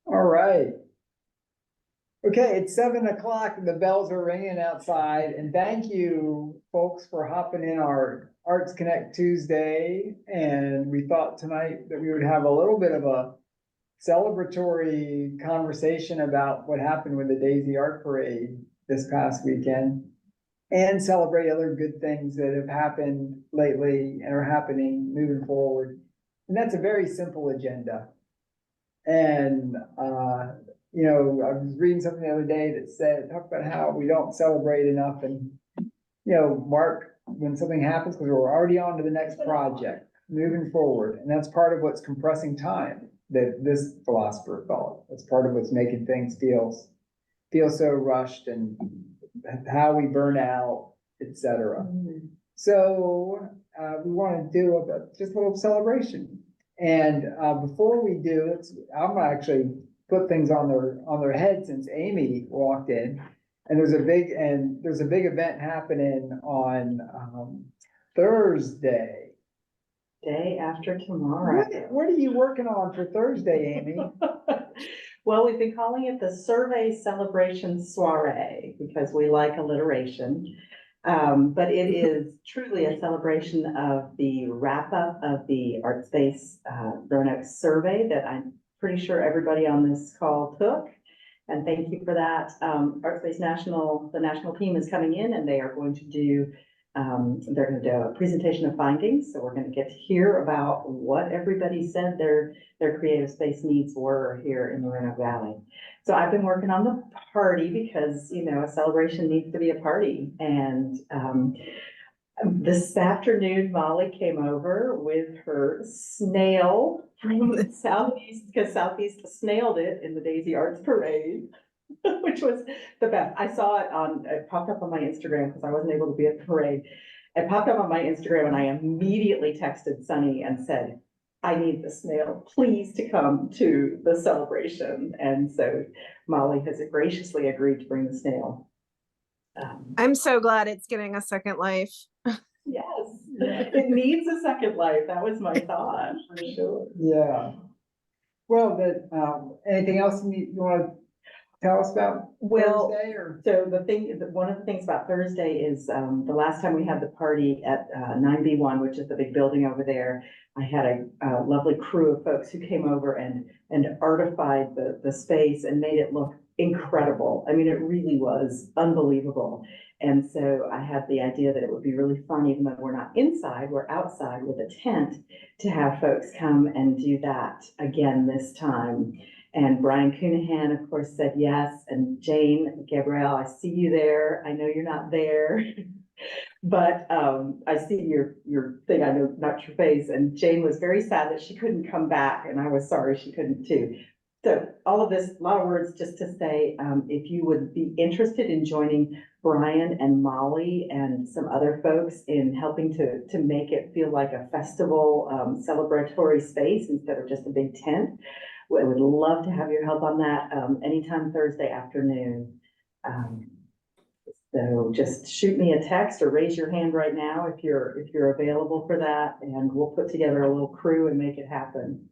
All right. Okay, it's 7 o'clock and the bells are ringing outside, and thank you folks for hopping in our Arts Connect Tuesday. And we thought tonight that we would have a little bit of a celebratory conversation about what happened with the Daisy Art Parade this past weekend, and celebrate other good things that have happened lately and are happening moving forward. And that's a very simple agenda. And, I was reading something the other day that said, talk about how we don't celebrate enough and, mark when something happens because we're already on to the next project, moving forward. And that's part of what's compressing time that this philosopher thought. That's part of what's making things feel so rushed and how we burn out, etc. So, we want to do just a little celebration. And before we do, I'm gonna actually put things on their head since Amy walked in. And there's a big event happening on Thursday. Day after tomorrow. What are you working on for Thursday, Amy? Well, we've been calling it the Survey Celebration Soiree because we like alliteration. But it is truly a celebration of the wrap up of the ArtSpace Roanoke survey that I'm pretty sure everybody on this call took. And thank you for that. ArtSpace the national team is coming in and they are going to do, they're going to do a presentation of findings. So we're going to get to hear about what everybody said their creative space needs were here in the Roanoke Valley. So I've been working on the party because, a celebration needs to be a party. And this afternoon, Molly came over with her snail from the Southeast, because Southeast snailed it in the Daisy Arts Parade, which was the best. I saw it popped up on my Instagram because I wasn't able to be at the parade. It popped up on my Instagram and I immediately texted Sunny and said, I need the snail, please, to come to the celebration. And so Molly has graciously agreed to bring the snail. I'm so glad it's getting a second life. Yes, it needs a second life. That was my thought, for sure. Yeah. Well, anything else you want to tell us about Thursday? So one of the things about Thursday is the last time we had the party at 9B1, which is the big building over there, I had a lovely crew of folks who came over and artified the space and made it look incredible. I mean, it really was unbelievable. And so I had the idea that it would be really fun, even though we're not inside, we're outside with a tent, to have folks come and do that again this time. And Brian Coonahan, of course, said yes. And Jane Gabrielle, I see you there. I know you're not there, but I see your thing. I know not your face. And Jane was very sad that she couldn't come back, and I was sorry she couldn't too. So all of this, a lot of words just to say, if you would be interested in joining Brian and Molly and some other folks in helping to make it feel like a festival celebratory space instead of just a big tent, I would love to have your help on that anytime Thursday afternoon. So just shoot me a text or raise your hand right now if you're available for that, and we'll put together a little crew and make it happen.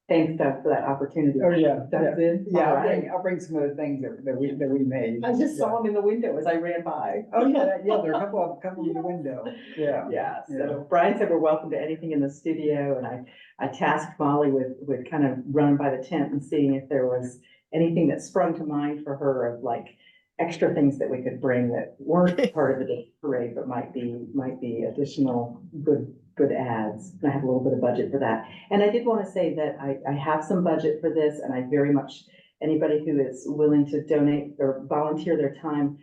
Thanks, Doug, for that opportunity. Oh, yeah. That's it. Yeah, Right. I'll bring some of the things that we made. I just saw him in the window as I ran by. Oh, yeah, there are a couple in the window. Yeah. Yeah, Yeah. so Brian said we're welcome to anything in the studio, and I tasked Molly with kind of running by the tent and seeing if there was anything that sprung to mind for her of like extra things that we could bring that weren't part of the parade, but might be additional good ads. And I have a little bit of budget for that. And I did want to say that I have some budget for this, and I very much, anybody who is willing to donate or volunteer their time,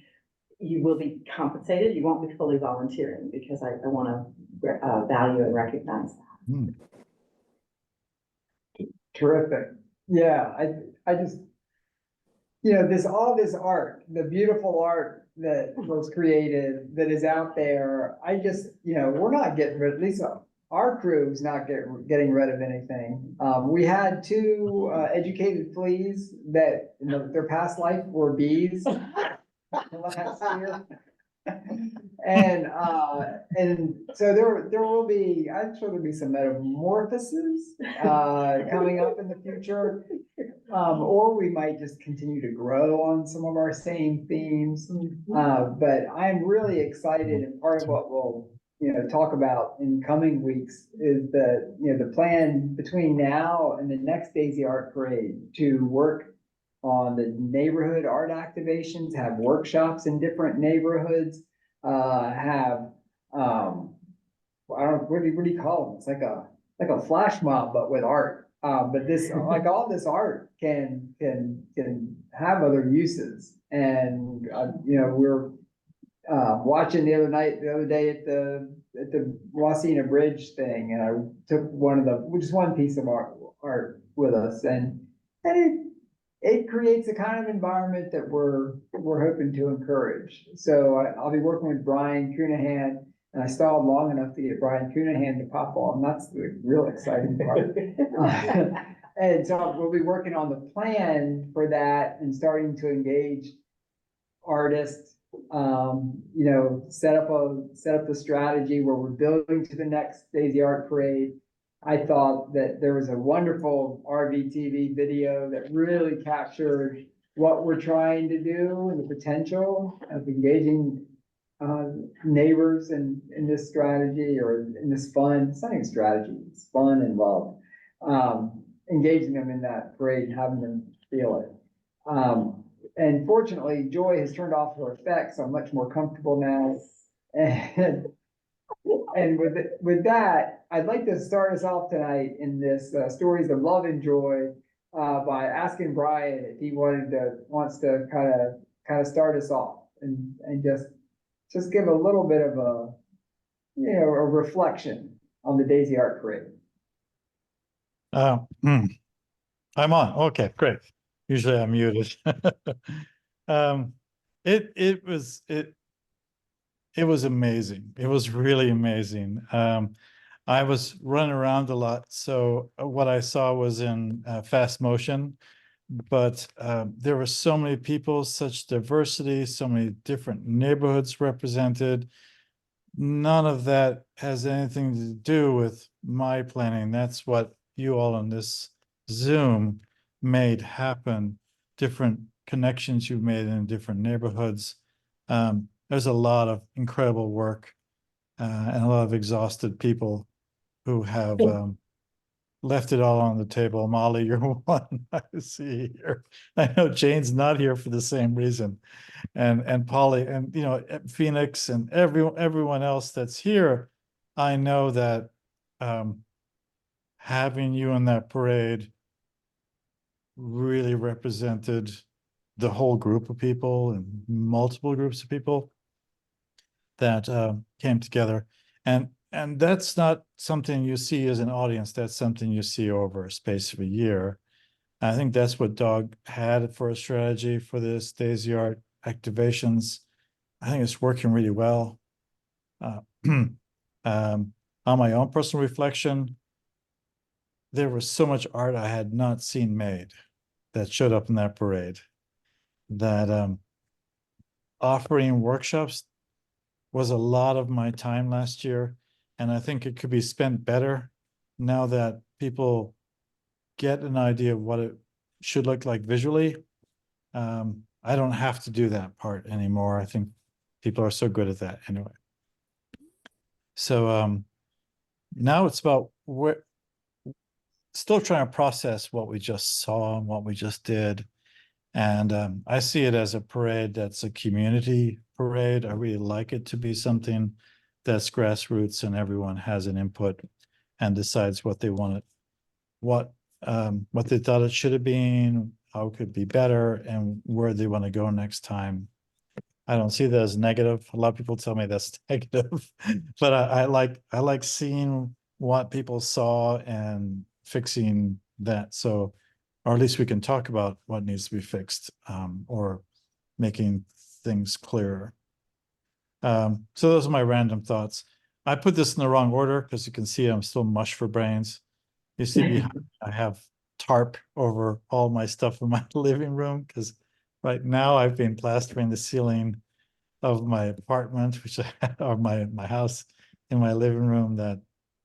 you will be compensated. You won't be fully volunteering because I want to value and recognize that. Terrific. Yeah, I just, all this art, the beautiful art that was created, that is out there, I just, we're not getting rid, at least our crew's not getting rid of anything. We had two educated fleas that, their past life were bees last year. And so there will be, I'm sure there'll be some metamorphoses, coming up in the future. Or we might just continue to grow on some of our same themes. But I'm really excited, and part of what we'll, talk about in coming weeks is the plan between now and the next Daisy Art Parade to work on the neighborhood art activations, have workshops in different neighborhoods, have, I don't know, what do you call them? It's like a flash mob, but with art. But this, like all this art can have other uses. And, we're, watching the other day at the Wasina Bridge thing, and I took just one piece of art with us, and it creates a kind of environment that we're hoping to encourage. So I'll be working with Brian Cunahan, and I stalled long enough to get Brian Cunahan to pop on. That's the real exciting part. And so we'll be working on the plan for that and starting to engage artists. Set up the strategy where we're building to the next Daisy Art Parade. I thought that there was a wonderful RVTV video that really captured what we're trying to do and the potential of engaging neighbors in this strategy, or in this fun, it's not even strategy, it's fun and love. Engaging them in that parade and having them feel it. And fortunately, Joy has turned off her effects, so I'm much more comfortable now. And with that, I'd like to start us off tonight in this Stories of Love and Joy, by asking Brian if he wants to kind of start us off and just give a little bit of a reflection on the Daisy Art Parade. I'm on. Okay, great. Usually I'm muted. It was amazing. It was really amazing. I was running around a lot, so what I saw was in fast motion, but there were so many people, such diversity, so many different neighborhoods represented. None of that has anything to do with my planning. That's what you all on this Zoom made happen. Different connections you've made in different neighborhoods. There's a lot of incredible work and a lot of exhausted people who have left it all on the table. Molly, you're one I see here. I know Jane's not here for the same reason. And Polly, and Phoenix, and everyone else that's here. I know that having you in that parade really represented the whole group of people and multiple groups of people that came together. And that's not something you see as an audience. That's something you see over a space of a year. I think that's what Doug had for a strategy for this Daisy Art activations. I think it's working really well. On my own personal reflection, there was so much art I had not seen made that showed up in that parade. That offering workshops was a lot of my time last year, and I think it could be spent better now that people get an idea of what it should look like visually. I don't have to do that part anymore. I think people are so good at that anyway. So now it's about still trying to process what we just saw and what we just did. And I see it as a parade that's a community parade. I really like it to be something that's grassroots and everyone has an input and decides what they want it, what they thought it should have been, how it could be better, and where they want to go next time. I don't see that as negative. A lot of people tell me that's negative, but I like seeing what people saw and fixing that. So, or at least we can talk about what needs to be fixed, or making things clearer. So those are my random thoughts. I put this in the wrong order because you can see I'm still mush for brains. You see behind, I have tarp over all my stuff in my living room because right now I've been plastering the ceiling of my apartment, which or my house in my living room that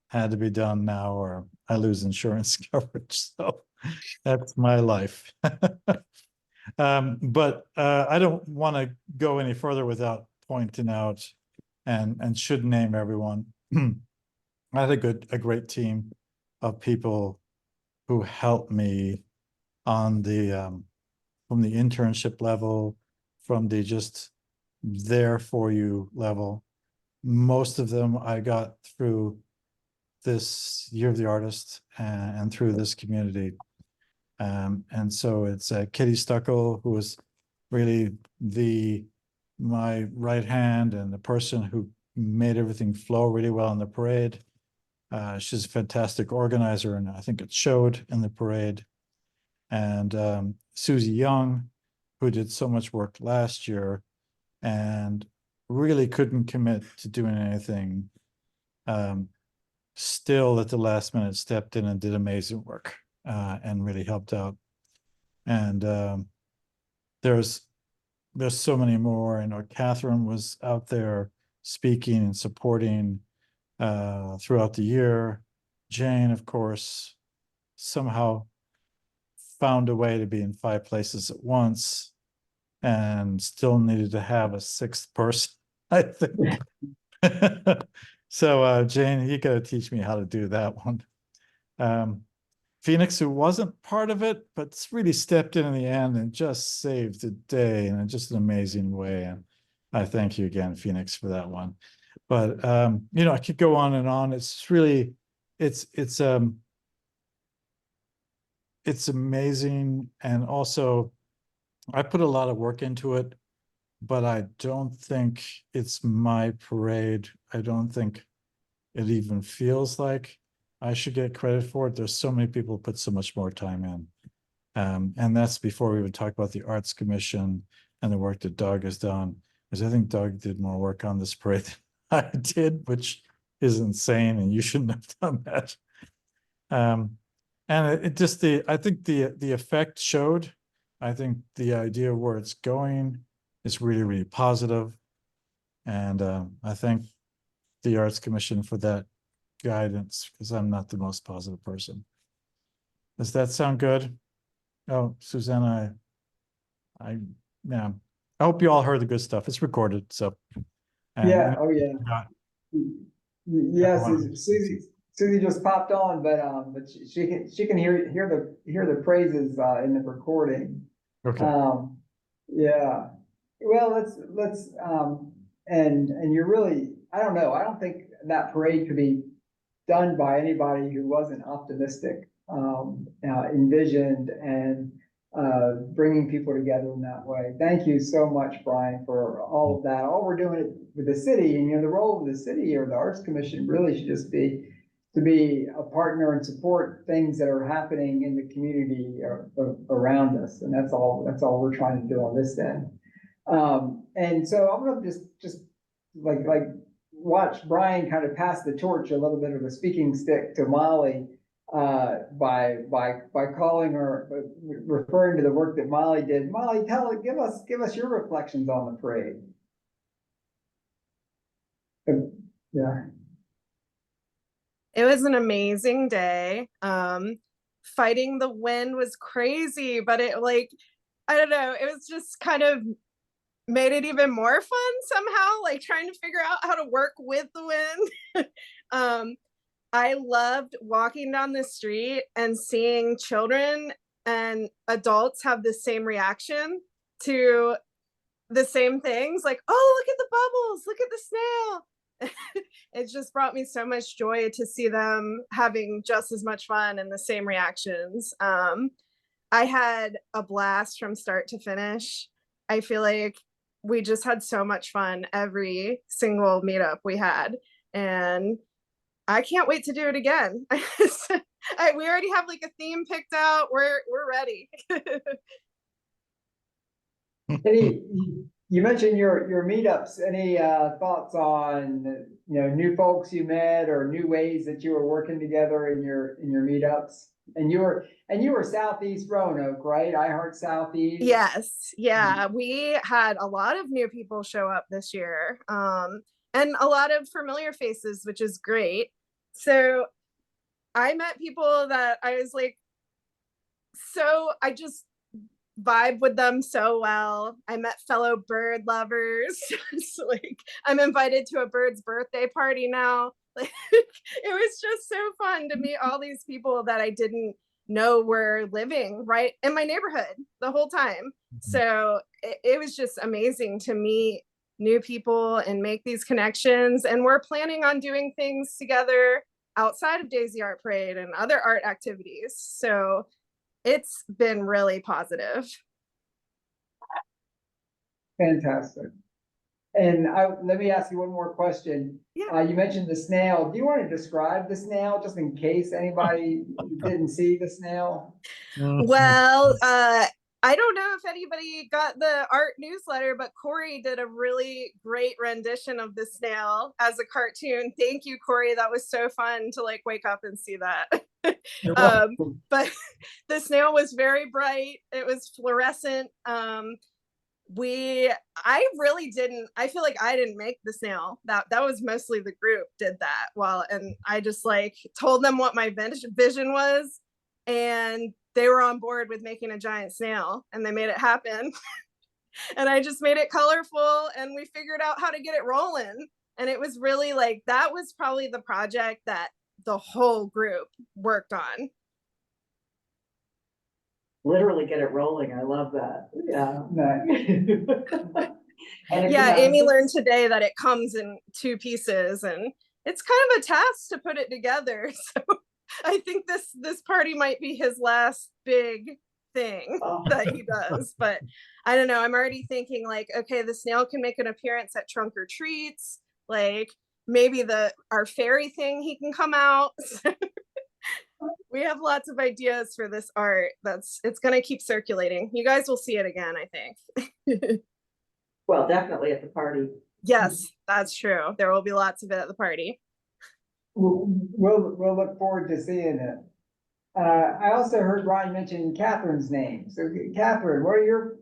had to be done now, or I lose insurance coverage. So that's my life. But I don't want to go any further without pointing out and should name everyone. I had a great team of people who helped me on the from the internship level, from the just there for you level. Most of them I got through this Year of the Artist and through this community. And so it's Kitty Stuckel, who was really my right hand and the person who made everything flow really well in the parade. She's a fantastic organizer, and I think it showed in the parade. And Susie Young, who did so much work last year and really couldn't commit to doing anything, still at the last minute stepped in and did amazing work and really helped out. And there's so many more. I know Catherine was out there speaking and supporting throughout the year. Jane, of course, somehow found a way to be in 5 places at once and still needed to have a 6th person, I think. So Jane, you got to teach me how to do that one. Phoenix, who wasn't part of it, but really stepped in the end and just saved the day in just an amazing way. And I thank you again, Phoenix, for that one. But you know, I could go on and on. It's really, it's amazing. And also, I put a lot of work into it, but I don't think it's my parade. I don't think it even feels like I should get credit for it. There's so many people who put so much more time in. And that's before we would talk about the Arts Commission and the work that Doug has done, because I think Doug did more work on this parade than I did, which is insane, and you shouldn't have done that. And it just I think the effect showed. I think the idea of where it's going is really, really positive. And I thank the Arts Commission for that guidance, because I'm not the most positive person. Does that sound good? Oh, Susanna, yeah. I hope you all heard the good stuff. It's recorded, so. Yeah, oh yeah. Yes, Everyone. Susie just popped on, but she can hear the praises in the recording. Okay. Yeah. Well, let's and you're really, I don't know, I don't think that parade could be done by anybody who wasn't optimistic, envisioned, and bringing people together in that way. Thank you so much, Brian, for all of that. All we're doing with the city, and the role of the city or the Arts Commission really should just be to be a partner and support things that are happening in the community around us, and that's all we're trying to do on this end. And so I'm gonna just like watch Brian kind of pass the torch, a little bit of a speaking stick, to Molly by calling her, referring to the work that Molly did. Molly, give us your reflections on the parade. Yeah. It was an amazing day. Fighting the wind was crazy, but it, like, I don't know, it was just kind of made it even more fun somehow, like trying to figure out how to work with the wind. I loved walking down the street and seeing children and adults have the same reaction to the same things, like, oh, look at the bubbles, look at the snail. It just brought me so much joy to see them having just as much fun and the same reactions. I had a blast from start to finish. I feel like we just had so much fun every single meetup we had, and I can't wait to do it again. We already have like a theme picked out. We're ready. You mentioned your meetups. Any thoughts on new folks you met or new ways that you were working together in your meetups? And you were Southeast Roanoke, right? I Heart Southeast. Yes, yeah, we had a lot of new people show up this year, and a lot of familiar faces, which is great. So I met people that I was like, so I just vibe with them so well. I met fellow bird lovers. It's like I'm invited to a bird's birthday party now. Like it was just so fun to meet all these people that I didn't know were living right in my neighborhood the whole time. So it was just amazing to meet new people and make these connections. And we're planning on doing things together outside of Daisy Art Parade and other art activities. So it's been really positive. Fantastic. And let me ask you one more question. Yeah. You mentioned the snail. Do you want to describe the snail just in case anybody didn't see the snail? Well, I don't know if anybody got the art newsletter, but Corey did a really great rendition of the snail as a cartoon. Thank you, Corey. That was so fun to like wake up and see that. But the snail was very bright. It was fluorescent. I feel like I didn't make the snail. That was mostly the group did that. And I just like told them what my vision was, and they were on board with making a giant snail, and they made it happen. And I just made it colorful, and we figured out how to get it rolling. And it was really like, that was probably the project that the whole group worked on. Literally get it rolling. I love that. Yeah. No. And Yeah, Amy learned today that it comes in 2 pieces, and it's kind of a task to put it together. So I think this party might be his last big thing that he does. But I don't know. I'm already thinking like, okay, the snail can make an appearance at Trunk or Treats. Like maybe our fairy thing, he can come out. We have lots of ideas for this art. It's going to keep circulating. You guys will see it again, I think. Well, definitely at the party. Yes, that's true. There will be lots of it at the party. We'll look forward to seeing it. I also heard Ryan mention Catherine's name. So Catherine, what are your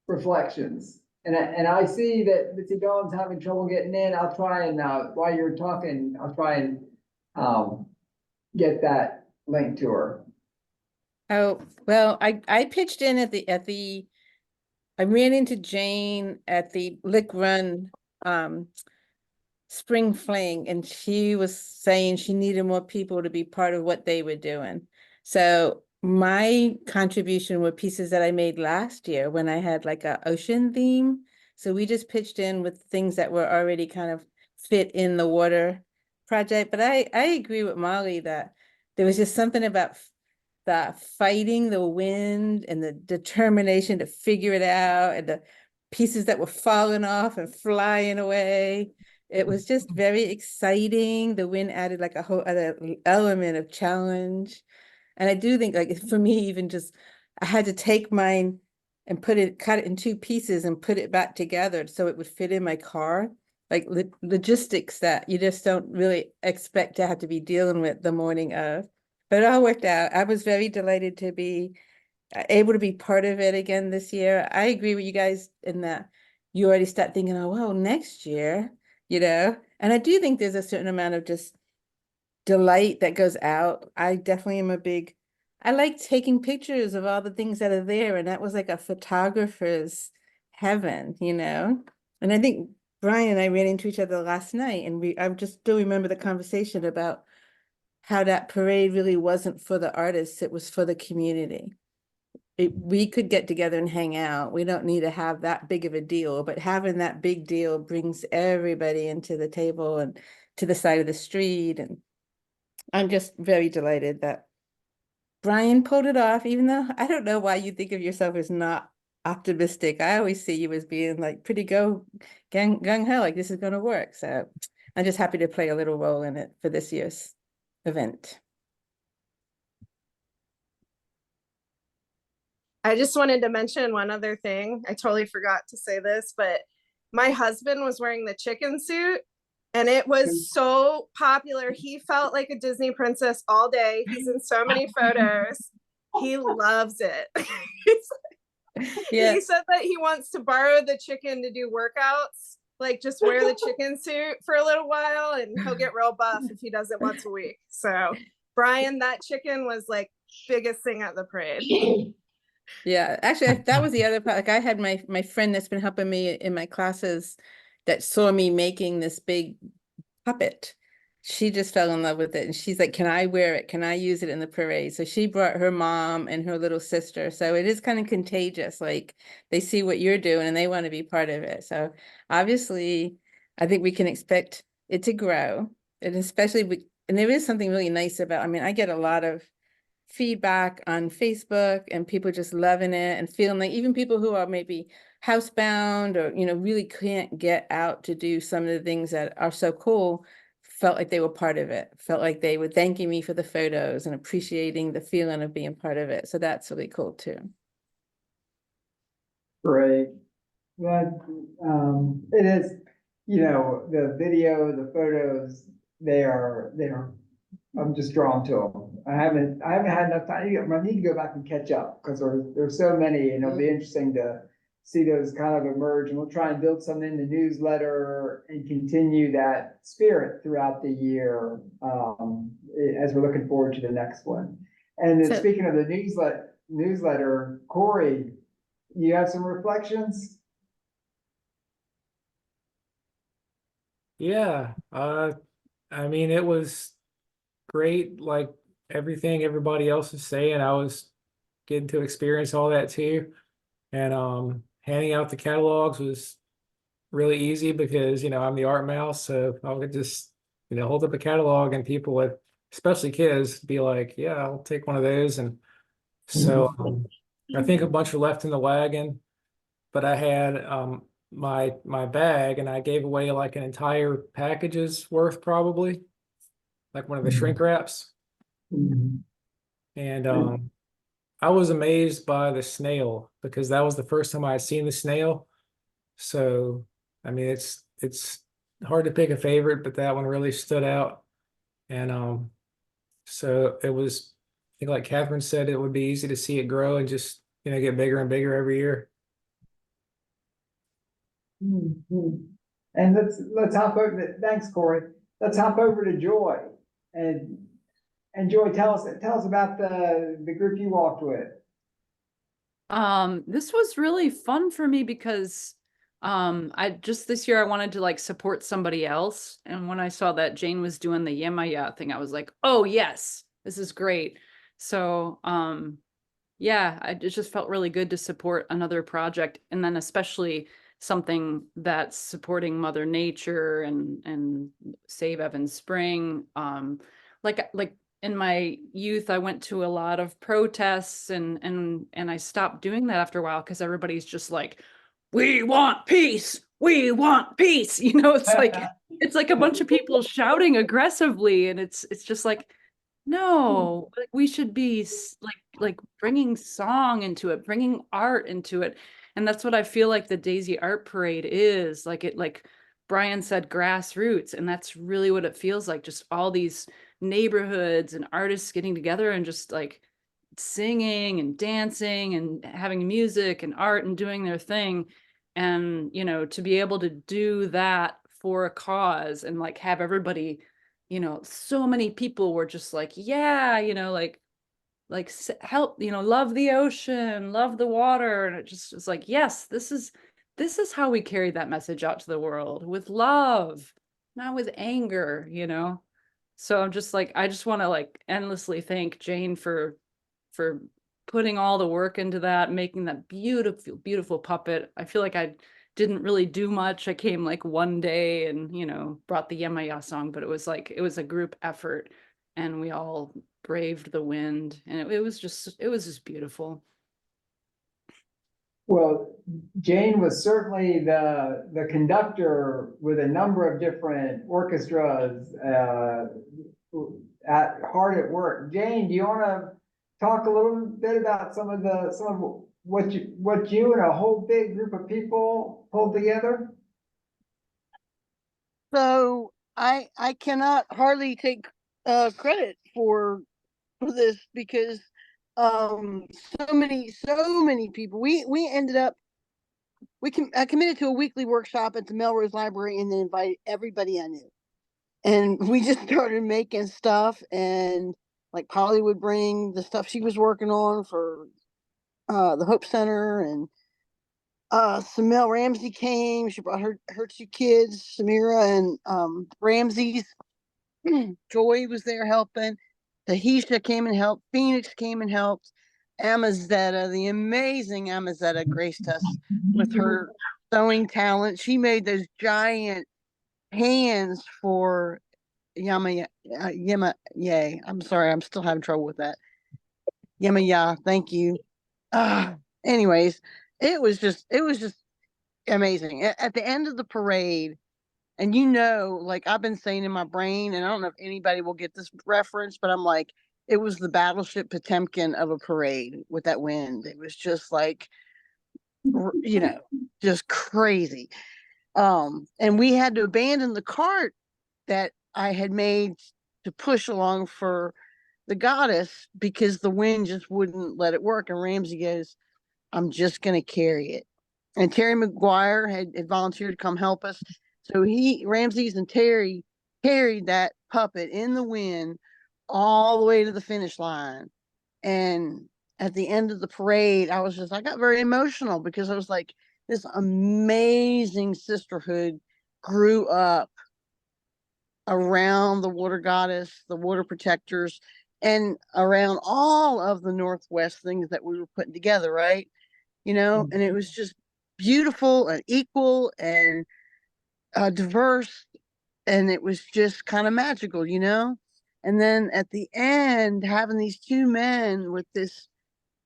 reflections? And I see that Mitzi Goins having trouble getting in. I'll try and while you're talking, I'll try and get that link to her. Oh, well, I pitched in I ran into Jane at the Lick Run Spring Fling, and she was saying she needed more people to be part of what they were doing. So my contribution were pieces that I made last year when I had like a ocean theme. So we just pitched in with things that were already kind of fit in the water project. But I agree with Molly that there was just something about the fighting the wind and the determination to figure it out, and the pieces that were falling off and flying away. It was just very exciting. The wind added like a whole other element of challenge. And I do think like for me, even just, I had to take mine and cut it in 2 pieces and put it back together so it would fit in my car. Like logistics that you just don't really expect to have to be dealing with the morning of. But it all worked out. I was very delighted to be able to be part of it again this year. I agree with you guys in that you already start thinking, oh, well, next year, and I do think there's a certain amount of just delight that goes out. I definitely am I like taking pictures of all the things that are there. And that was like a photographer's heaven, And I think Brian and I ran into each other last night, and I just still remember the conversation about how that parade really wasn't for the artists, it was for the community. We could get together and hang out. We don't need to have that big of a deal, but having that big deal brings everybody into the table and to the side of the street. And I'm just very delighted that Brian pulled it off, even though I don't know why you think of yourself as not optimistic. I always see you as being like pretty gung-ho, like this is going to work. So I'm just happy to play a little role in it for this year's event. I just wanted to mention one other thing. I totally forgot to say this, but my husband was wearing the chicken suit, And it was so popular. He felt like a Disney princess all day. He's in so many photos. He loves it. Yeah. He said that he wants to borrow the chicken to do workouts, like just wear the chicken suit for a little while and he'll get real buff if he does it once a week. So Brian, that chicken was like biggest thing at the parade. Yeah, actually, that was the other part. Like I had my friend that's been helping me in my classes that saw me making this big puppet. She just fell in love with it, and she's like, "Can I wear it? Can I use it in the parade?" So she brought her mom and her little sister. So it is kind of contagious. Like they see what you're doing and they want to be part of it. So obviously, I think we can expect it to grow, and especially and there is something really nice about. I mean, I get a lot of feedback on Facebook and people just loving it and feeling like even people who are maybe housebound or, really can't get out to do some of the things that are so cool, felt like they were part of it, felt like they were thanking me for the photos and appreciating the feeling of being part of it. So that's really cool too. Great. Well, it is, the video, the photos, they are, I'm just drawn to them. I haven't had enough time. I need to go back and catch up because there's so many, and it'll be interesting to see those kind of emerge. And we'll try and build some in the newsletter and continue that spirit throughout the year as we're looking forward to the next one. And then So- speaking of the newsletter, Corey, you have some reflections? Yeah, I mean, it was great, like everything everybody else is saying. I was getting to experience all that too. And handing out the catalogs was really easy because, I'm the art mouse, so I would just, hold up a catalog and people would, especially kids, be like, yeah, I'll take one of those. And so I think a bunch were left in the wagon, but I had my bag and I gave away like an entire package's worth probably, like one of the shrink wraps. Mhm. And I was amazed by the snail because that was the first time I had seen the snail. So I mean it's hard to pick a favorite, but that one really stood out. And so it was, I think like Catherine said, it would be easy to see it grow and just, get bigger and bigger every year. Mhm. And let's hop over, thanks, Corey. Let's hop over to Joy. And Joy, tell us about the group you walked with. This was really fun for me because I just this year I wanted to like support somebody else. And when I saw that Jane was doing the Yemaya thing, I was like, oh yes, this is great. So yeah, it just felt really good to support another project, and then especially something that's supporting Mother Nature and Save Evan Spring. Like in my youth, I went to a lot of protests and I stopped doing that after a while because everybody's just like, we want peace, we want peace. It's like a bunch of people shouting aggressively, and it's just like, no, like we should be like bringing song into it, bringing art into it. And that's what I feel like the Daisy Art Parade is. Like Brian said, grassroots, and that's really what it feels like. Just all these neighborhoods and artists getting together and just like singing and dancing and having music and art and doing their thing. And, to be able to do that for a cause and like have everybody, so many people were just like, yeah, help, love the ocean, love the water. And it just was like, yes, this is how we carry that message out to the world, with love, not with anger. So I'm just like, I just want to like endlessly thank Jane for putting all the work into that, making that beautiful, beautiful puppet. I feel like I didn't really do much. I came like one day and, brought the Yemaya song, but it was a group effort and we all braved the wind, and it was just beautiful. Well, Jane was certainly the conductor with a number of different orchestras hard at work. Jane, do you want to talk a little bit about some of what you and a whole big group of people pulled together? So I cannot hardly take credit for this because so many people. We ended up I committed to a weekly workshop at the Melrose Library and then invited everybody I knew. And we just started making stuff, and like Polly would bring the stuff she was working on for the Hope Center, and Samel Ramsey came. She brought her two kids, Samira and Ramsey's. Joy was there helping. Tahisha came and helped. Phoenix came and helped. Amazetta, the amazing Amazetta, graced us with her sewing talent. She made those giant hands for Yama Yay. I'm sorry, I'm still having trouble with that. Yama thank you. Anyways, it was just amazing. At the end of the parade, and like I've been saying in my brain, and I don't know if anybody will get this reference, but I'm like, it was the battleship Potemkin of a parade with that wind. It was just like, just crazy. And we had to abandon the cart that I had made to push along for the goddess because the wind just wouldn't let it work. And Ramsey goes, I'm just going to carry it. And Terry McGuire had volunteered to come help us. So Ramses and Terry carried that puppet in the wind all the way to the finish line. And at the end of the parade, I got very emotional because I was like, this amazing sisterhood grew up around the water goddess, the water protectors, and around all of the Northwest things that we were putting together, right? And it was just beautiful and equal and diverse, and it was just kind of magical, And then at the end, having these two men with this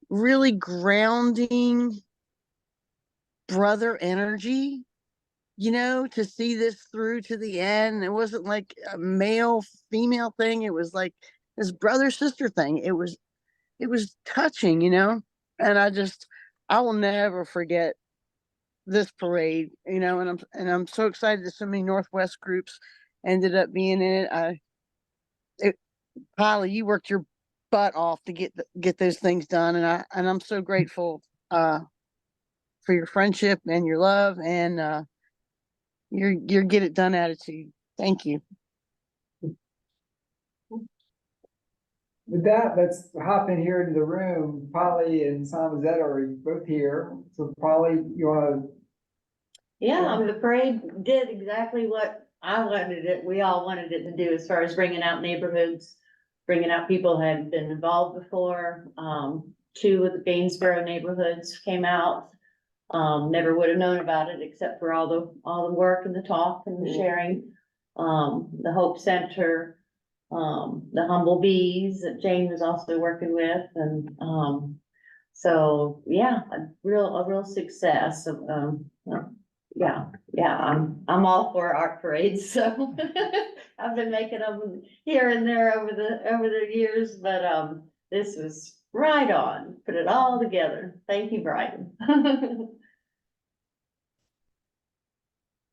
really grounding brother energy, to see this through to the end. It wasn't like a male female thing. It was like this brother sister thing. It was touching, and I will never forget this parade, and I'm so excited that so many Northwest groups ended up being in it. Polly, you worked your butt off to get those things done, and I'm so grateful for your friendship and your love and your get it done attitude. Thank you. With that, let's hop in here into the room. Polly and Samazetta are both here. So Polly, you wanna? Yeah, the parade did exactly what we all wanted it to do as far as bringing out neighborhoods, bringing out people who hadn't been involved before. Two of the Gainesboro neighborhoods came out. Never would have known about it except for all the work and the talk and the sharing. The Hope Center, the Humble Bees that Jane was also working with, and so yeah, a real success of yeah, I'm all for art parades, so I've been making them here and there over the years, but this was right on, put it all together. Thank you, Brian. Do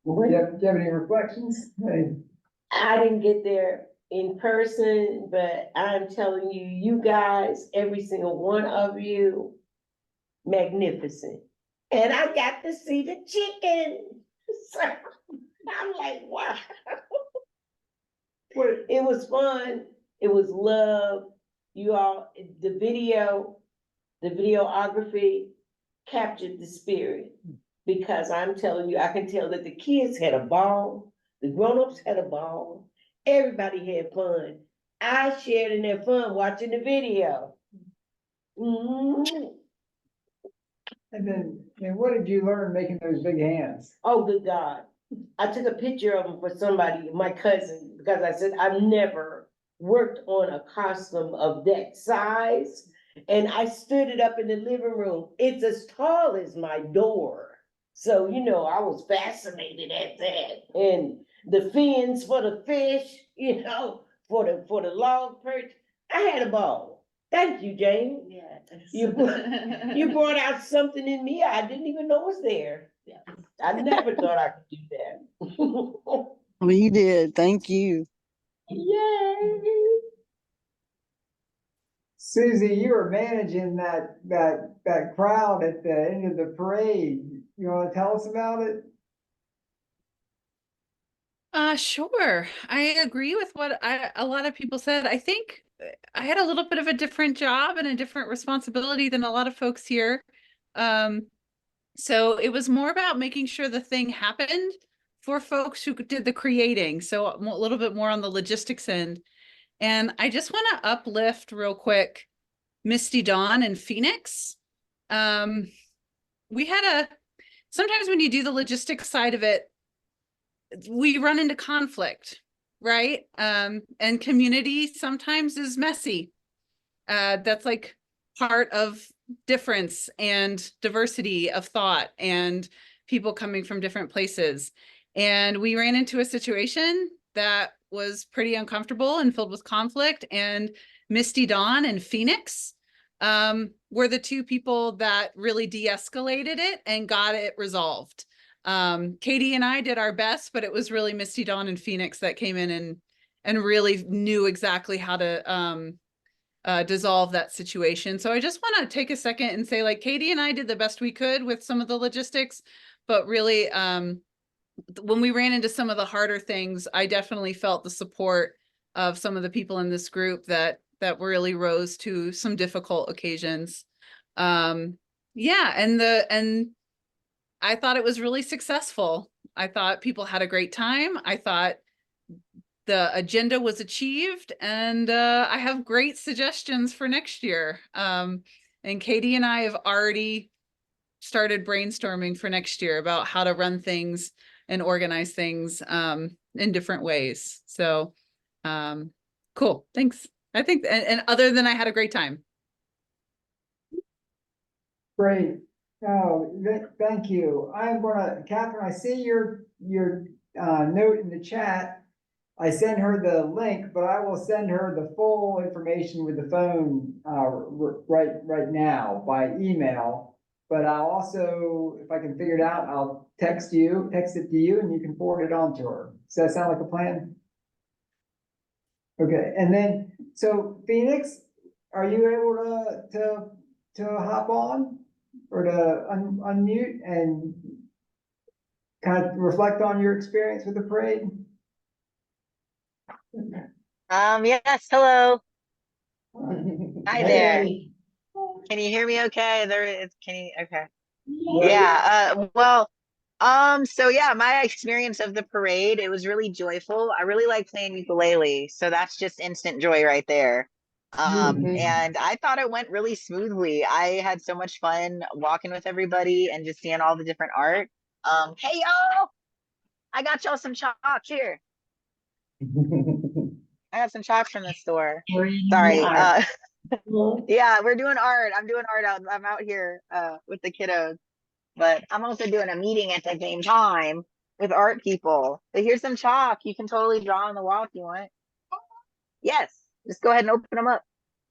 you have any reflections? Hey. I didn't get there in person, but I'm telling you, you guys, every single one of you, magnificent. And I got to see the chicken. So I'm like, wow. It was fun. It was love. You all, the videography captured the spirit. Because I'm telling you, I can tell that the kids had a ball, the grown-ups had a ball, everybody had fun. I shared in their fun watching the video. Mm-hmm. And then, what did you learn making those big hands? Oh, good God. I took a picture of them for somebody, my cousin, because I said, I've never worked on a costume of that size. And I stood it up in the living room. It's as tall as my door. So, I was fascinated at that. And the fins for the fish, for the log perch. I had a ball. Thank you, Jane. Yeah. You brought out something in me I didn't even know was there. Yeah. I never thought I could do that. We did, thank you. Yay! Susie, you were managing that crowd at the end of the parade. You wanna tell us about it? Sure. I agree with what a lot of people said. I think I had a little bit of a different job and a different responsibility than a lot of folks here. So it was more about making sure the thing happened for folks who did the creating. So a little bit more on the logistics end. And I just want to uplift real quick Misty Dawn and Phoenix. We had sometimes when you do the logistics side of it, we run into conflict, right? And community sometimes is messy. That's like part of difference and diversity of thought and people coming from different places. And we ran into a situation that was pretty uncomfortable and filled with conflict. And Misty Dawn and Phoenix were the two people that really de-escalated it and got it resolved. Katie and I did our best, but it was really Misty Dawn and Phoenix that came in and really knew exactly how to dissolve that situation. So I just want to take a second and say, like, Katie and I did the best we could with some of the logistics, but really when we ran into some of the harder things, I definitely felt the support of some of the people in this group that really rose to some difficult occasions. Yeah, and I thought it was really successful. I thought people had a great time. I thought the agenda was achieved, and I have great suggestions for next year. And Katie and I have already started brainstorming for next year about how to run things and organize things in different ways. So cool, thanks. I think, and other than I had a great time. Great. Oh, thank you. I'm gonna, Catherine, I see your note in the chat. I sent her the link, but I will send her the full information with the phone right now by email. But I'll also, if I can figure it out, I'll text it to you, and you can forward it on to her. Does that sound like a plan? Okay, and then, so Phoenix, are you able to hop on or to unmute and kind of reflect on your experience with the parade? Yes, hello. Hi there. Hey. Can you hear me okay? Okay. Yeah. So yeah, my experience of the parade, it was really joyful. I really like playing ukulele, so that's just instant joy right there. And I thought it went really smoothly. I had so much fun walking with everybody and just seeing all the different art. Hey y'all, I got y'all some chalk here. I got some chalk from the store. Sorry. Yeah, we're doing art. I'm doing art out. I'm out here with the kiddos, but I'm also doing a meeting at the same time with art people. But here's some chalk. You can totally draw on the wall if you want. Yes, just go ahead and open them up.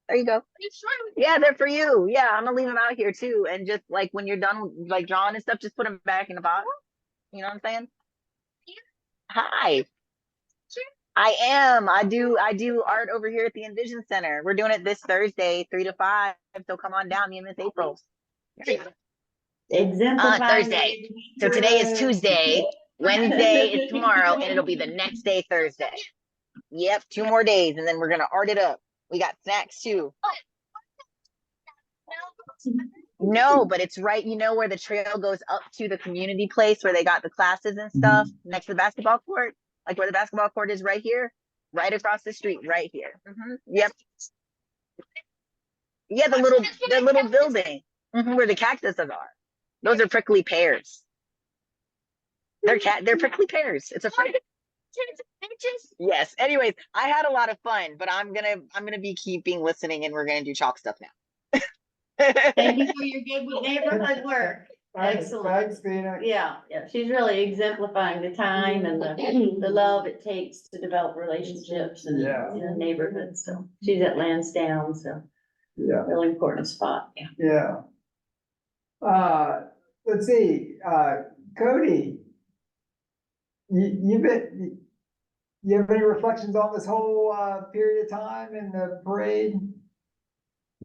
There you go. Yeah, they're for you. Yeah, I'm gonna leave them out here too. And just like when you're done like drawing and stuff, just put them back in the box. You know what I'm saying? Hi. I am. I do art over here at the Envision Center. We're doing it this Thursday, 3 to 5. So come on down, me and Miss April. Thursday. So today is Tuesday. Wednesday is tomorrow, and it'll be the next day, Thursday. Yep, 2 more days, and then we're gonna art it up. We got snacks too. No, but it's right, you know, where the trail goes up to the community place where they got the classes and stuff next to the basketball court. Like where the basketball court is right here, right across the street, right here. Yep. Yeah, the little building where the cactuses are. Those are prickly pears. They're prickly pears. It's a fruit. Yes. Anyways, I had a lot of fun, but I'm gonna be keeping listening, and we're gonna do chalk stuff now. Thank you for your good neighborhood work. Excellent. Thanks, Phoenix. Yeah, she's really exemplifying the time and the love it takes to develop relationships in the neighborhood. So she's at Lansdowne, so Yeah. really important spot. Yeah. Let's see, Cody. You have any reflections on this whole, period of time in the parade?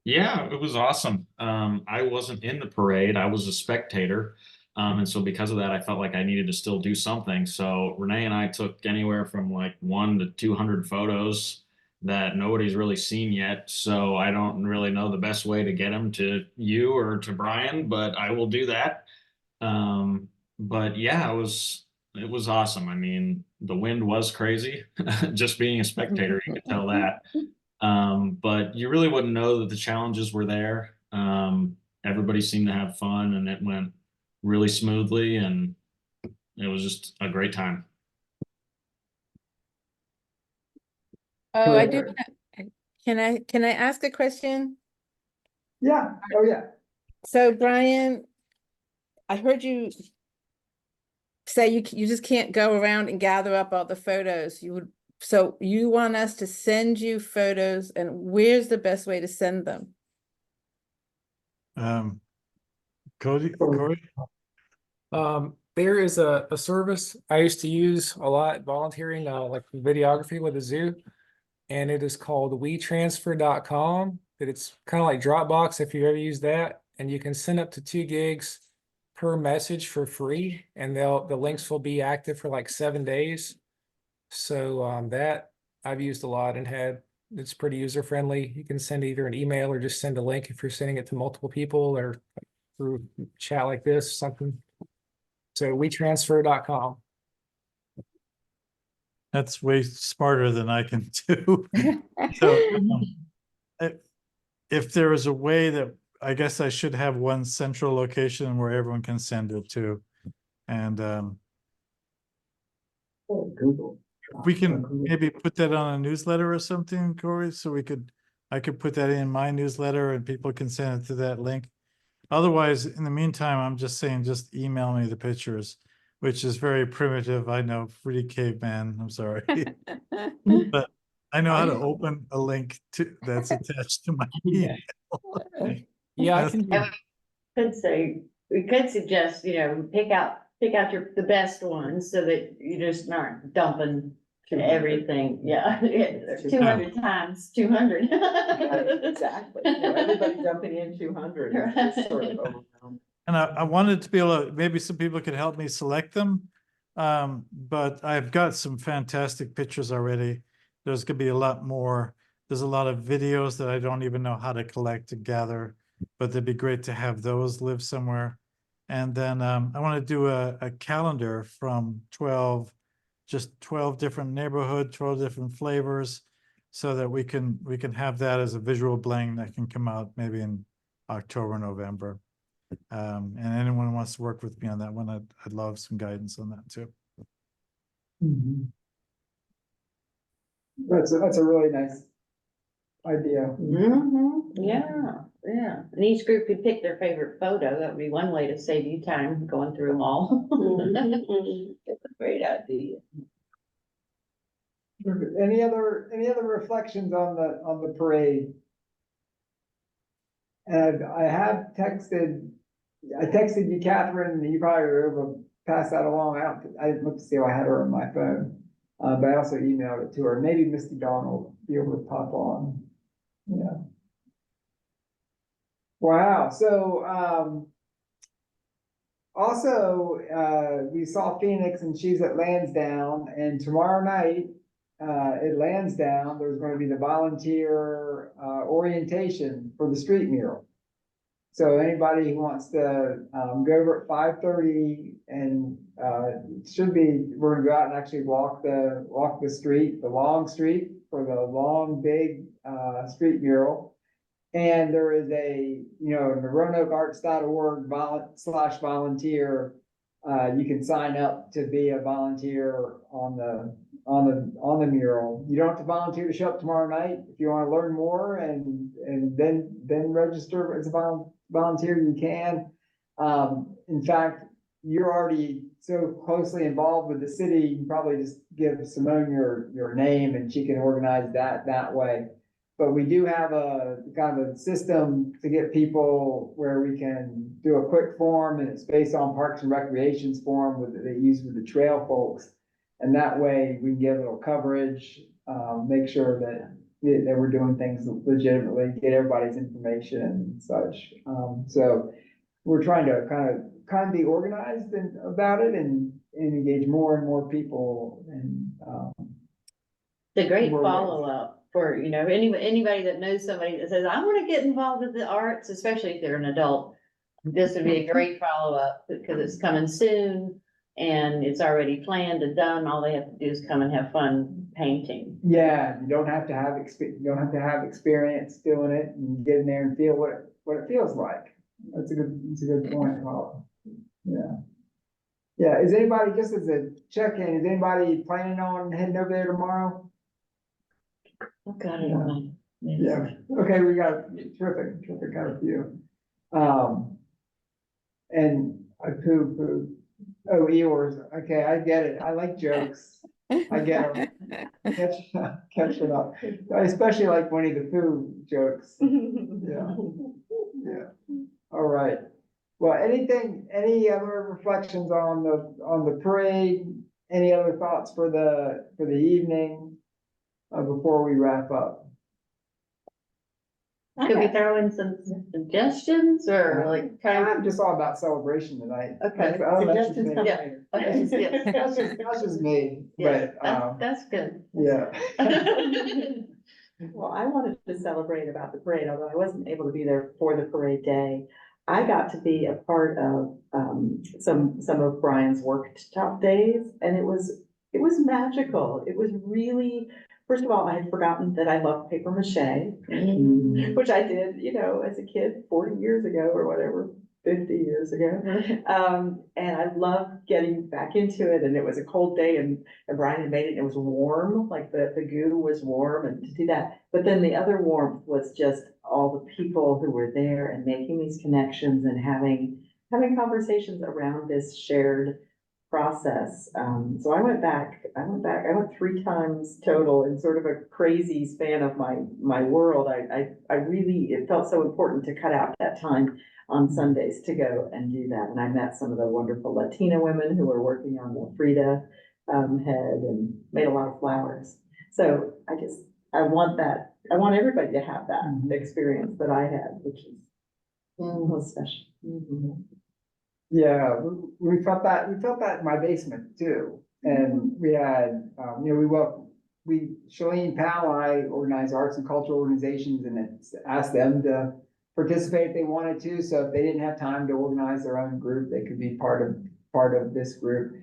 Yeah, it was awesome. I wasn't in the parade. I was a spectator. And so because of that, I felt like I needed to still do something. So Renee and I took anywhere from like 1 to 200 photos that nobody's really seen yet. So I don't really know the best way to get them to you or to Brian, but I will do that. But yeah, it was awesome. I mean, the wind was crazy. Just being a spectator, you could tell that. But you really wouldn't know that the challenges were there. Everybody seemed to have fun and it went really smoothly and it was just a great time. Oh, I do. Correct. Can I ask a question? Yeah, oh, yeah. So Brian, I heard you say you just can't go around and gather up all the photos. So you want us to send you photos, and where's the best way to send them? Corey? There is a service I used to use a lot volunteering, like videography with a zoo. And it is called WeTransfer.com. That it's kind of like Dropbox if you ever use that. And you can send up to 2 gigs per message for free. And the links will be active for like 7 days. So that I've used a lot and it's pretty user friendly. You can send either an email or just send a link if you're sending it to multiple people or through chat like this, something. So WeTransfer.com. That's way smarter than I can do. So if there is a way that, I guess I should have one central location where everyone can send it to. And Google. we can maybe put that on a newsletter or something, Corey, so I could put that in my newsletter and people can send it to that link. Otherwise, in the meantime, I'm just saying, just email me the pictures, which is very primitive. I know, pretty caveman, I'm sorry. But I know how to open a link that's attached to my email. Yeah, I That's- can. And we could suggest, pick out the best ones so that you just aren't dumping everything. Yeah, 200 times 200. Exactly. Everybody jumping in 200. It's just sort of overwhelming. And I wanted to be able to, maybe some people could help me select them. But I've got some fantastic pictures already. There's gonna be a lot more. There's a lot of videos that I don't even know how to collect and gather, but it'd be great to have those live somewhere. And then I want to do a calendar from 12 different neighborhood, 12 different flavors, so that we can have that as a visual bling that can come out maybe in October, November. And anyone who wants to work with me on that one, I'd love some guidance on that too. Mhm. That's a really nice idea. Yeah. And each group could pick their favorite photo. That would be one way to save you time going through them all. It's a great idea. Any other reflections on the parade? And I texted you, Catherine, and you probably were able to pass that along. I didn't look to see if I had her on my phone. But I also emailed it to her. Maybe Misty Dawn will be able to pop on. Yeah. Wow. So, also, we saw Phoenix and she's at Lansdowne, and tomorrow night, at Lansdowne, there's going to be the volunteer, orientation for the street mural. So anybody who wants to, go over at 5:30 and, we're gonna go out and actually walk the street, the long street for the long, big, street mural. And there is the roanokearts.org/volunteer. You can sign up to be a volunteer on the mural. You don't have to volunteer to show up tomorrow night. If you want to learn more and then register as a volunteer, you can. In fact, you're already so closely involved with the city, you can probably just give Simone your name and she can organize that way. But we do have a kind of a system to get people where we can do a quick form, and it's based on Parks and Recreation's form that they use with the trail folks. And that way we can get a little coverage, make sure that we're doing things legitimately, get everybody's information and such. So we're trying to kind of be organized about it and engage more and more people and, The great We're- follow-up for, anybody that knows somebody that says, I wanna get involved with the arts, especially if they're an adult. This would be a great follow-up because it's coming soon and it's already planned and done. All they have to do is come and have fun painting. yeah, you don't have to have experience doing it and get in there and feel what it feels like. That's a good point, Paula. Yeah. Yeah, is anybody, just as a check-in, is anybody planning on heading over there tomorrow? I've got it on. Yeah, okay, we got terrific, got a few. And poo. Oh, Eeyores, okay, I get it, I like jokes, I get them, catch it up. I especially like Winnie the Pooh jokes, yeah. All right, well, any other reflections on the parade? Any other thoughts for the evening, before we wrap up? Could we throw in some suggestions or like I'm just all about celebration tonight. Okay. That's just me. Yeah. That's just me, Yeah, but, that's good. yeah. Well, I wanted to celebrate about the parade, although I wasn't able to be there for the parade day. I got to be a part of, some of Brian's workshop days, and it was magical. It was really, first of all, I had forgotten that I love paper mache, which I did, as a kid, 40 years ago or whatever, 50 years ago. And I loved getting back into it, and it was a cold day, and Brian had made it, and it was warm, like the goo was warm, and to do that. But then the other warmth was just all the people who were there and making these connections and having conversations around this shared process. So I went 3 times total in sort of a crazy span of my world. I really, it felt so important to cut out that time on Sundays to go and do that. And I met some of the wonderful Latina women who were working on the Frida head and made a lot of flowers. So I want everybody to have that experience that I had, which was special. Yeah, we felt that in my basement too. And we had, Shalene Powell and I organize arts and cultural organizations and asked them to participate if they wanted to. So if they didn't have time to organize their own group, they could be part of this group.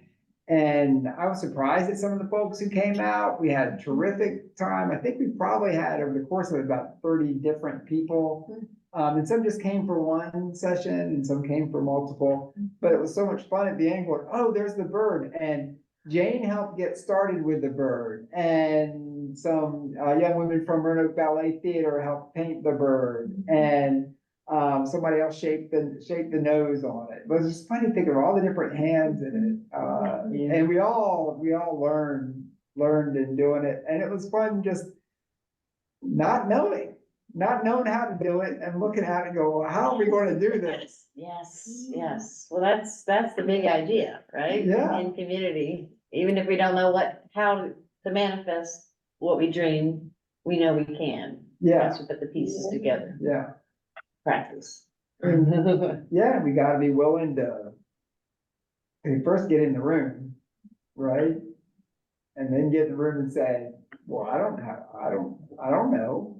And I was surprised at some of the folks who came out. We had a terrific time. I think we probably had over the course of it about 30 different people. And some just came for one session and some came for multiple, but it was so much fun at the end going, oh, there's the bird. And Jane helped get started with the bird, and some young women from Roanoke Ballet Theater helped paint the bird, and somebody else shaped the nose on it. But it was just funny thinking of all the different hands in it. And we all learned in doing it, and it was fun just not knowing how to do it and looking at it and go, well, how are we going to do this? Yes. Well, that's the big idea, right? Yeah. In community, even if we don't know how to manifest what we dream, we know we can. Yeah. Once we put the pieces together, Yeah. practice. Yeah, we gotta be willing to first get in the room, right? And then get in the room and say, well, I don't know,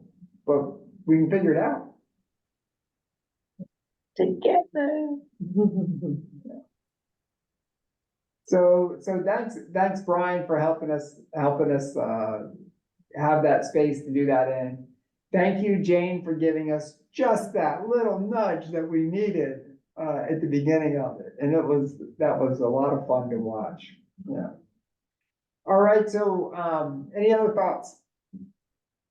but we can figure it out. Together. So thanks Brian for helping us have that space to do that in. Thank you, Jane, for giving us just that little nudge that we needed at the beginning of it. And that was a lot of fun to watch. Yeah. All right, so any other thoughts?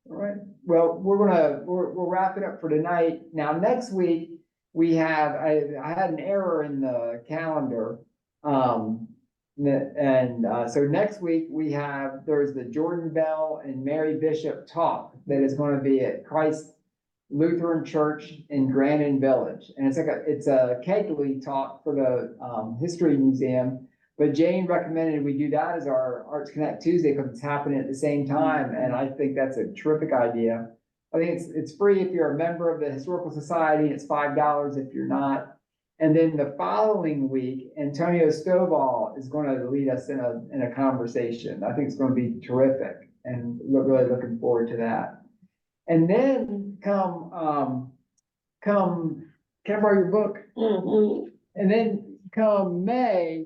All right, well, we're wrapping up for tonight. Now, next week, we have, I had an error in the calendar. So next week there's the Jordan Bell and Mary Bishop talk that is going to be at Christ Lutheran Church in Grandin Village. And it's a Kegley talk for the History Museum, But Jane recommended we do that as our Arts Connect Tuesday because it's happening at the same time, and I think that's a terrific idea. I think it's free if you're a member of the Historical Society, it's $5 if you're not. And then the following week, Antonio Stovall is going to lead us in a conversation. I think it's going to be terrific, and really looking forward to that. And then can I borrow your book? And then come May,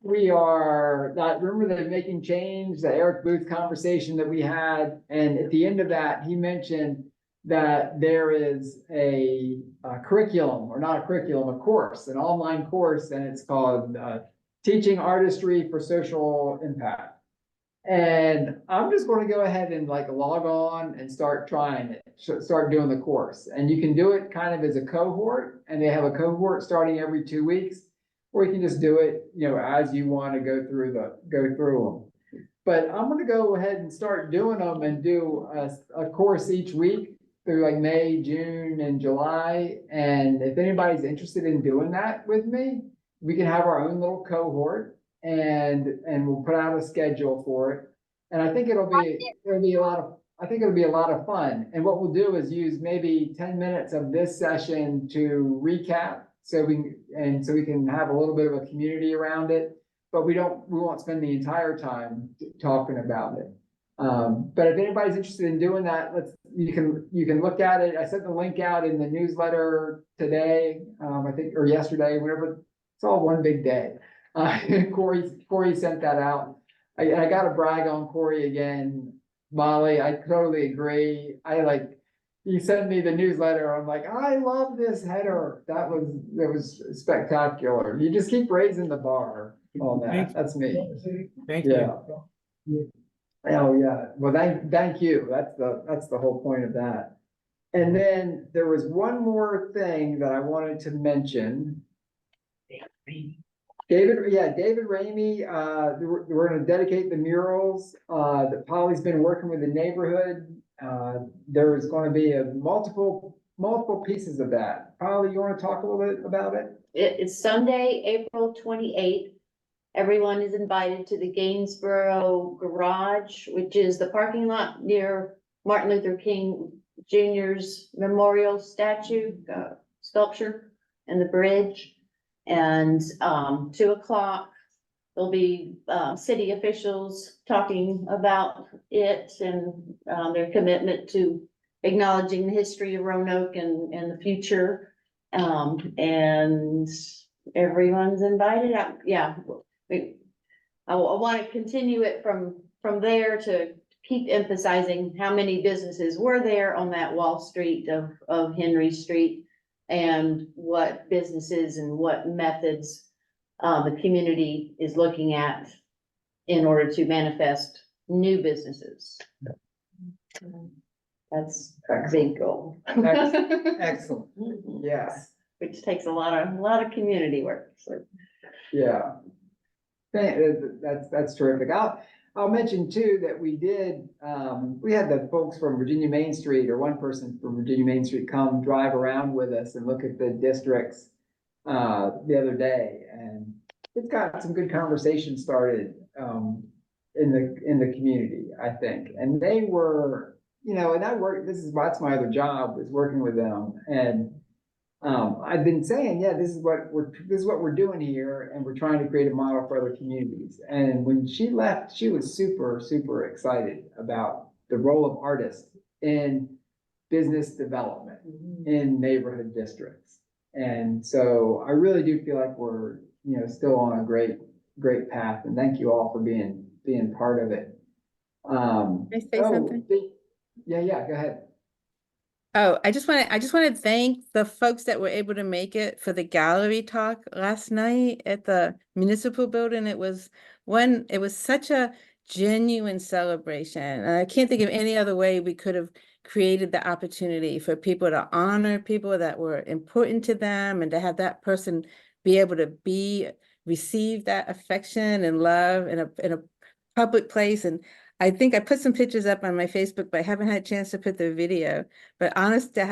remember the Making Change, the Eric Booth conversation that we had, and at the end of that, he mentioned that there is a curriculum, or not a curriculum, a course, an online course, and it's called Teaching Artistry for Social Impact. And I'm just going to go ahead and like log on and start trying it, start doing the course. And you can do it kind of as a cohort, and they have a cohort starting every 2 weeks, or you can just do it, as you want to go through them. But I'm going to go ahead and start doing them and do a course each week through like May, June, and July. And if anybody's interested in doing that with me, we can have our own little cohort. And we'll put out a schedule for it. And I think it'll be a lot of fun. And what we'll do is use maybe 10 minutes of this session to recap, so we can have a little bit of a community around it, but we won't spend the entire time talking about it. But if anybody's interested in doing that, you can look at it. I sent the link out in the newsletter today, I think, or yesterday, whatever. It's all one big day. Corey sent that out. I gotta brag on Corey again, Molly. I totally agree. He sent me the newsletter. I'm like, I love this header. That was spectacular. You just keep raising the bar on that. That's me. Thank you. Oh, yeah. Well, thank you. That's the whole point of that. And then there was one more thing that I wanted to mention. David Ramey, we're gonna dedicate the murals, that Polly's been working with the neighborhood. There's gonna be multiple pieces of that. Polly, you wanna talk a little bit about it? It's Sunday, April 28th. Everyone is invited to the Gainsborough Garage, which is the parking lot near Martin Luther King Jr.'s memorial statue, sculpture, and the bridge. And 2 o'clock, there'll be city officials talking about it and their commitment to acknowledging the history of Roanoke and the future. And everyone's invited out. Yeah, I want to continue it from there to keep emphasizing how many businesses were there on that Wall Street of Henry Street, and what businesses and what methods the community is looking at in order to manifest new businesses. That's a big goal. Excellent. Yes. Which takes a lot of community work, so. Yeah. That's terrific. I'll mention too that we had the folks from Virginia Main Street, or one person from Virginia Main Street, come drive around with us and look at the districts the other day, and it's got some good conversation started in the community, I think. And they were, that's my other job, is working with them. And I've been saying, this is what we're doing here, and we're trying to create a model for other communities. And when she left, she was super, super excited about the role of artists in business development in neighborhood districts. And so I really do feel like we're, still on a great path. And thank you all for being part of it. Can I say something? Yeah, go ahead. Oh, I just want to thank the folks that were able to make it for the gallery talk last night at the municipal building. It was such a genuine celebration. And I can't think of any other way we could have created the opportunity for people to honor people that were important to them, and to have that person be able to receive that affection and love in a public place. And I think I put some pictures up on my Facebook, but I haven't had a chance to put the video. But honest, to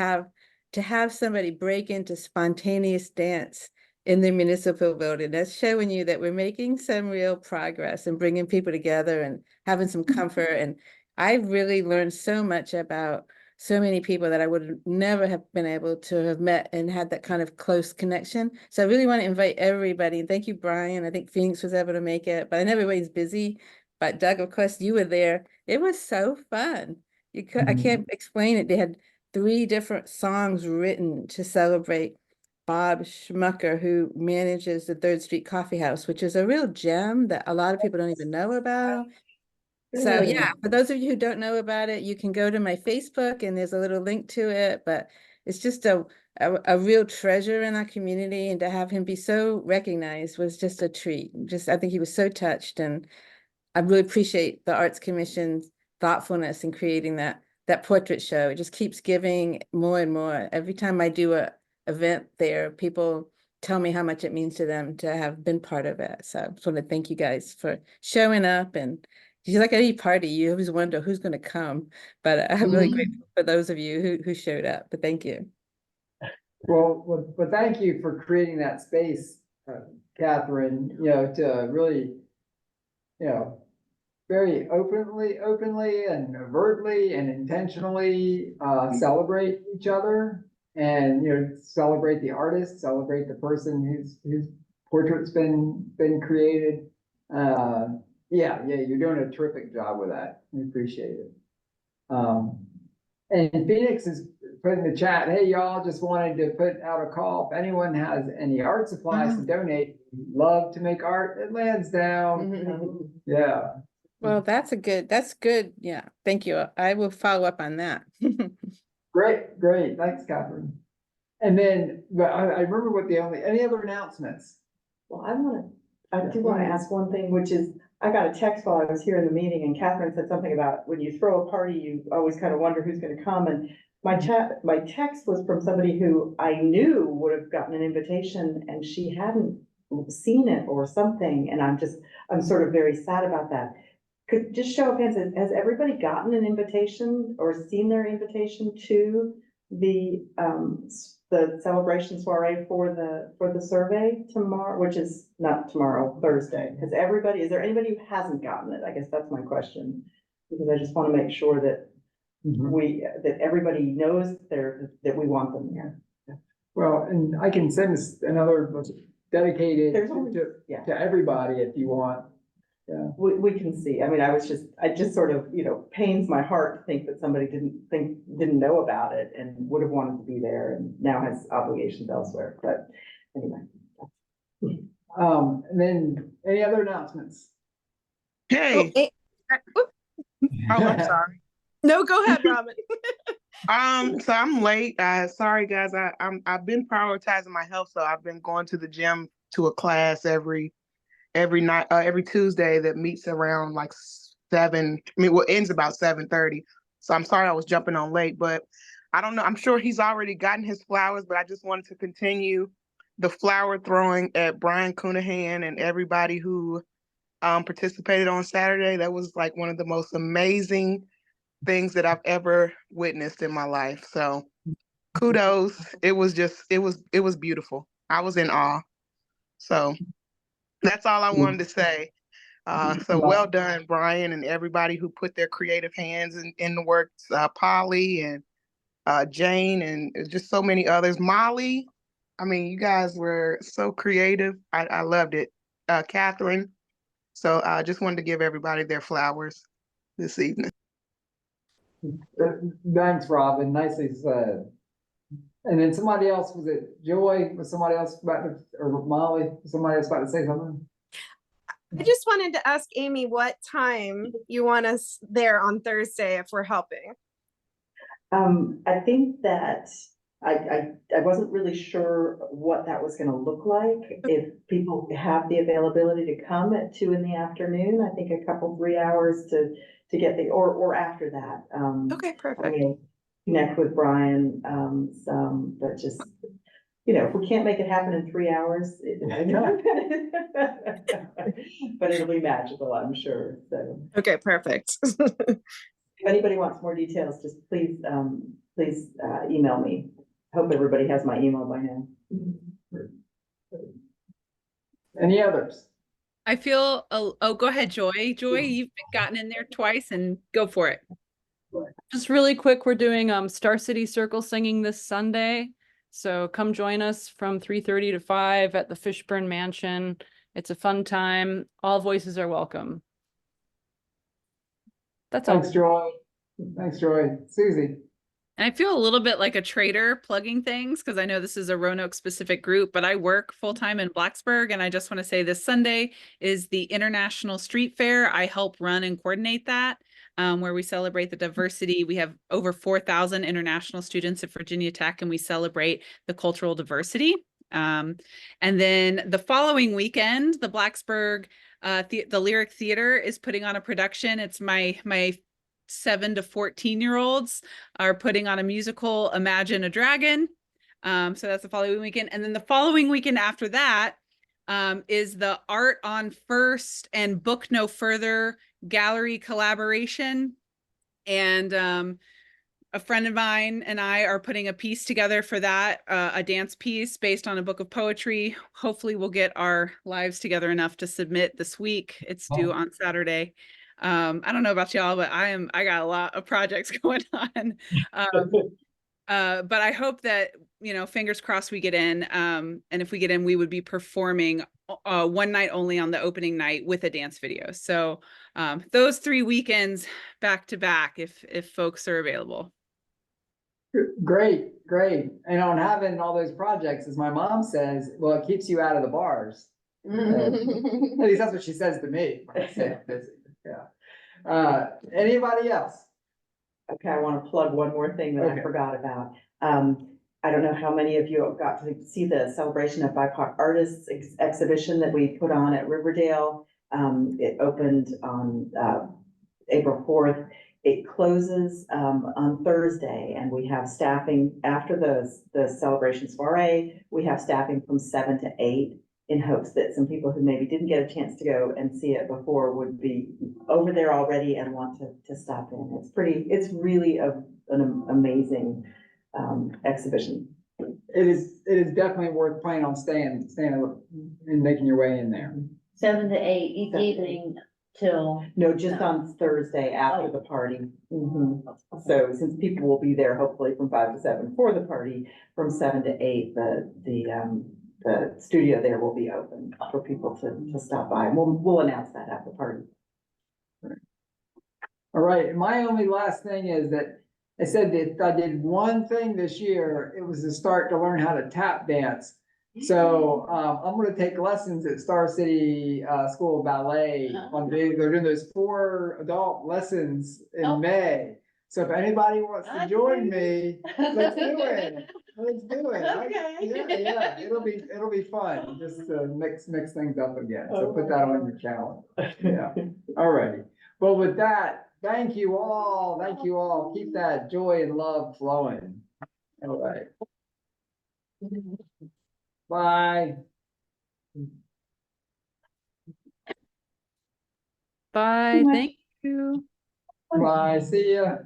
have somebody break into spontaneous dance in the municipal building. That's showing you that we're making some real progress and bringing people together and having some comfort. And I really learned so much about so many people that I would never have been able to have met and had that kind of close connection. So I really want to invite everybody. And thank you, Brian. I think Phoenix was able to make it, but I know everybody's busy. But Doug, of course, you were there. It was so fun. I can't explain it. They had 3 different songs written to celebrate Bob Schmucker, who manages the 3rd Street Coffee House, which is a real gem that a lot of people don't even know about. So yeah, for those of you who don't know about it, you can go to my Facebook and there's a little link to it, but it's just a real treasure in our community, and to have him be so recognized was just a treat. I think he was so touched, and I really appreciate the Arts Commission's thoughtfulness in creating that portrait show. It just keeps giving more and more. Every time I do a event there, people tell me how much it means to them to have been part of it. So I just want to thank you guys for showing up. And just like any party, you always wonder who's going to come. But I'm really grateful for those of you who showed up. But thank you. Well, thank you for creating that space, Catherine, to really, very openly and overtly and intentionally celebrate each other, and celebrate the artist, celebrate the person whose portrait's been created. Yeah, you're doing a terrific job with that. We appreciate it. And Phoenix is putting in the chat, hey, y'all, just wanted to put out a call. If anyone has any art supplies to donate, love to make art at Lansdowne. Yeah. Well, that's good. Yeah, thank you. I will follow up on that. Great. Thanks, Catherine. And then, but I remember any other announcements? Well, I do want to ask one thing, which is, I got a text while I was here in the meeting, and Catherine said something about when you throw a party, you always kind of wonder who's going to come. And my text was from somebody who I knew would have gotten an invitation, and she hadn't seen it or something. And I'm sort of very sad about that. Could just show of hands, has everybody gotten an invitation or seen their invitation to the celebration soiree for the survey tomorrow, which is not tomorrow, Thursday? Is there anybody who hasn't gotten it? I guess that's my question, because I just want to make sure that that everybody knows that we want them there. Well, and I can send us another dedicated to everybody if you want. Yeah. We can see. I mean, I just sort of, pains my heart to think that somebody didn't know about it and would have wanted to be there and now has obligations elsewhere. But anyway. And then any other announcements? Hey. Oh, I'm sorry. No, go ahead, Robin. So I'm late. Sorry guys. I've been prioritizing my health, so I've been going to the gym to a class every night, every Tuesday that meets around like 7. Ends about 7:30. So I'm sorry I was jumping on late, but I don't know. I'm sure he's already gotten his flowers, but I just wanted to continue the flower throwing at Brian Coonahan and everybody who participated on Saturday. That was like one of the most amazing things that I've ever witnessed in my life. So kudos. It was beautiful. I was in awe. So that's all I wanted to say. So well done, Brian, and everybody who put their creative hands in the works. Polly and Jane and just so many others. Molly, I mean, you guys were so creative. I loved it. Catherine. So I just wanted to give everybody their flowers this evening. Thanks, Robin. Nicely said. And then somebody else, was it Joy? Was somebody else or Molly? Somebody else about to say something? I just wanted to ask Amy what time you want us there on Thursday if we're helping. I think that I wasn't really sure what that was going to look like. If people have the availability to come at 2 p.m, I think a couple 3 hours to get or after that. Okay, perfect. I'm gonna connect with Brian, but just, if we can't make it happen in 3 hours, but it'll be magical, I'm sure. So okay, perfect. If anybody wants more details, just please email me. Hope everybody has my email by now. Any others? I feel, oh, go ahead, Joy. Joy, you've gotten in there twice and go for it. Just really quick, we're doing Star City Circle singing this Sunday. So come join us from 3:30 to 5 at the Fishburne Mansion. It's a fun time. All voices are welcome. That's all. Thanks, Joy. Thanks, Joy. Susie. And I feel a little bit like a traitor plugging things because I know this is a Roanoke specific group, but I work full-time in Blacksburg. And I just want to say this Sunday is the International Street Fair. I help run and coordinate that, where we celebrate the diversity. We have over 4,000 international students at Virginia Tech, and we celebrate the cultural diversity. And then the following weekend, the Blacksburg, the Lyric Theater is putting on a production. It's my 7 to 14-year-olds are putting on a musical, Imagine a Dragon. So that's the following weekend. And then the following weekend after that is the Art on First and Book No Further gallery collaboration. And a friend of mine and I are putting a piece together for that, a dance piece based on a book of poetry. Hopefully we'll get our lives together enough to submit this week. It's due on Saturday. I don't know about y'all, but I got a lot of projects going on. But I hope that, fingers crossed we get in. And if we get in, we would be performing one night only on the opening night with a dance video. So those 3 weekends back to back, if folks are available. Great. And on having all those projects, as my mom says, well, it keeps you out of the bars. At least that's what she says to me. When I say I'm busy. Yeah. Anybody else? Okay, I want to plug one more thing that I forgot about. I don't know how many of you have got to see the Celebration of BIPOC Artists exhibition that we put on at Riverdale. It opened on April 4th. It closes on Thursday, and we have staffing after the celebration soiree. We have staffing from 7 to 8 in hopes that some people who maybe didn't get a chance to go and see it before would be over there already and want to stop in. It's really an amazing exhibition. It is definitely worth planning on staying and making your way in there. 7 to 8 each evening till. No, just on Thursday after the party. So since people will be there hopefully from 5 to 7 for the party, from 7 to 8, the studio there will be open for people to stop by. And we'll announce that at the party. All right, and my only last thing is that I said that if I did one thing this year, it was to start to learn how to tap dance. So I'm gonna take lessons at Star City School of Ballet. They're doing those 4 adult lessons in May. So if anybody wants to join me, let's do it. Let's do it. Okay. Yeah, it'll be fun, just to mix things up again. So put that on your calendar. Yeah, all righty. Well, with that, thank you all. Thank you all. Keep that joy and love flowing. All right. Bye. Bye. Thank you. Bye. See ya.